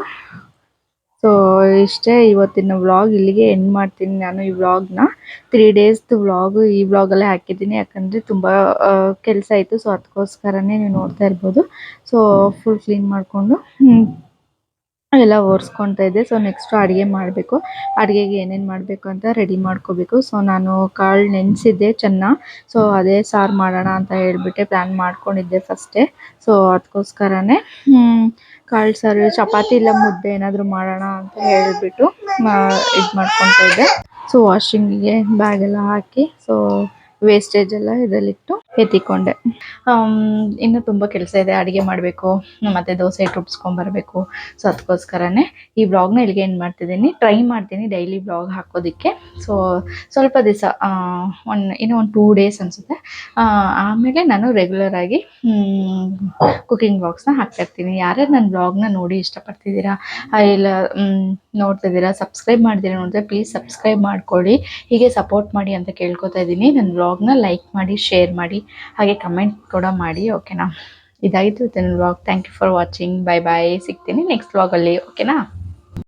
S1: ಸೊ ಇಷ್ಟೇ ಇವತ್ತಿನ ವ್ಲಾಗ್. ಇಲ್ಲಿಗೆ ಎಂಡ್ ಮಾಡ್ತೀನಿ ನಾನು ಈ ವ್ಲಾಗ್ನ. 3 ಡೇಸ್ದು ವ್ಲಾಗು ಈ ವ್ಲಾಗಲ್ಲೇ ಹಾಕಿದ್ದೀನಿ, ಯಾಕಂದರೆ ತುಂಬ ಕೆಲಸ ಇತ್ತು. ಸೊ ಅದಕ್ಕೋಸ್ಕರನೇ ನೀವು ನೋಡ್ತಾ ಇರ್ಬೋದು. ಸೊ ಫುಲ್ ಕ್ಲೀನ್ ಮಾಡಿಕೊಂಡು ಎಲ್ಲ ಒರೆಸ್ಕೊತಾ ಇದ್ದೆ. ಸೊ ನೆಕ್ಸ್ಟು ಅಡುಗೆ ಮಾಡಬೇಕು. ಅಡುಗೆಗೆ ಏನೇನು ಮಾಡಬೇಕು ಅಂತ ರೆಡಿ ಮಾಡ್ಕೋಬೇಕು. ಸೊ ನಾನು ಕಾಳು ನೆನೆಸಿದ್ದೆ ಚೆನ್ನಾಗಿ. ಸೊ ಅದೇ ಸಾರು ಮಾಡೋಣ ಅಂತ ಹೇಳ್ಬಿಟ್ಟೆ ಪ್ಲ್ಯಾನ್ ಮಾಡ್ಕೊಂಡಿದ್ದೆ ಫಸ್ಟೇ. ಸೊ ಅದಕ್ಕೋಸ್ಕರನೇ ಕಾಳು ಸಾರು, ಚಪಾತಿ ಇಲ್ಲ ಮುದ್ದೆ ಏನಾದರೂ ಮಾಡೋಣ ಅಂತ ಹೇಳಿಬಿಟ್ಟು ಇದು ಮಾಡ್ಕೊತಾ ಇದ್ದೆ. ಸೊ ವಾಷಿಂಗಿಗೆ ಬ್ಯಾಗೆಲ್ಲ ಹಾಕಿ ಸೊ ವೇಸ್ಟೇಜ್ ಎಲ್ಲ ಇದರಲ್ಲಿಟ್ಟು ಎತ್ತಿಕೊಂಡೆ. ಇನ್ನೂ ತುಂಬ ಕೆಲಸ ಇದೆ. ಅಡುಗೆ ಮಾಡಬೇಕು, ಮತ್ತು ದೋಸೆ ಹಿಟ್ಟು ರುಬ್ಸ್ಕೊಂಬರ್ಬೇಕು. ಸೊ ಅದಕ್ಕೋಸ್ಕರನೇ ಈ ವ್ಲಾಗ್ನ ಇಲ್ಲಿಗೆ ಎಂಡ್ ಮಾಡ್ತಿದ್ದೀನಿ. ಟ್ರೈ ಮಾಡ್ತೀನಿ ಡೈಲಿ ವ್ಲಾಗ್ ಹಾಕೋದಕ್ಕೆ. ಸೊ ಸ್ವಲ್ಪ ದಿವಸ ಇನ್ನೂ ಒಂದು 2 ಡೇಸ್ ಅನಿಸುತ್ತೆ. ಆಮೇಲೆ ನಾನು ರೆಗ್ಯುಲರಾಗಿ ಕುಕಿಂಗ್ ವ್ಲಾಗ್ಸ್ನ ಹಾಕ್ತಾಯಿರ್ತೀನಿ. ಯಾರ್ಯಾರು ನನ್ನ ವ್ಲಾಗ್ನ ನೋಡಿ ಇಷ್ಟಪಡ್ತಿದ್ದೀರಾ, ಇಲ್ಲ ನೋಡ್ತಿದ್ದೀರಾ, ಸಬ್ಸ್ಕ್ರೈಬ್ ಮಾಡ್ತೀರಾ ನೋಡಿದ್ರೆ ಪ್ಲೀಸ್ ಸಬ್ಸ್ಕ್ರೈಬ್ ಮಾಡ್ಕೊಳ್ಳಿ. ಹೀಗೆ ಸಪೋರ್ಟ್ ಮಾಡಿ ಅಂತ ಕೇಳ್ಕೊತಾ ಇದ್ದೀನಿ. ನನ್ನ ವ್ಲಾಗ್ನ ಲೈಕ್ ಮಾಡಿ, ಶೇರ್ ಮಾಡಿ, ಹಾಗೆ ಕಮೆಂಟ್ ಕೂಡ ಮಾಡಿ. ಓಕೆನಾ? ಇದಾಗಿತ್ತು ನನ್ನ vlog. Thank you for watching. Bye bye. ಸಿಗ್ತೀನಿ ನೆಕ್ಸ್ಟ್ ವ್ಲಾಗಲ್ಲಿ. ಓಕೆನಾ?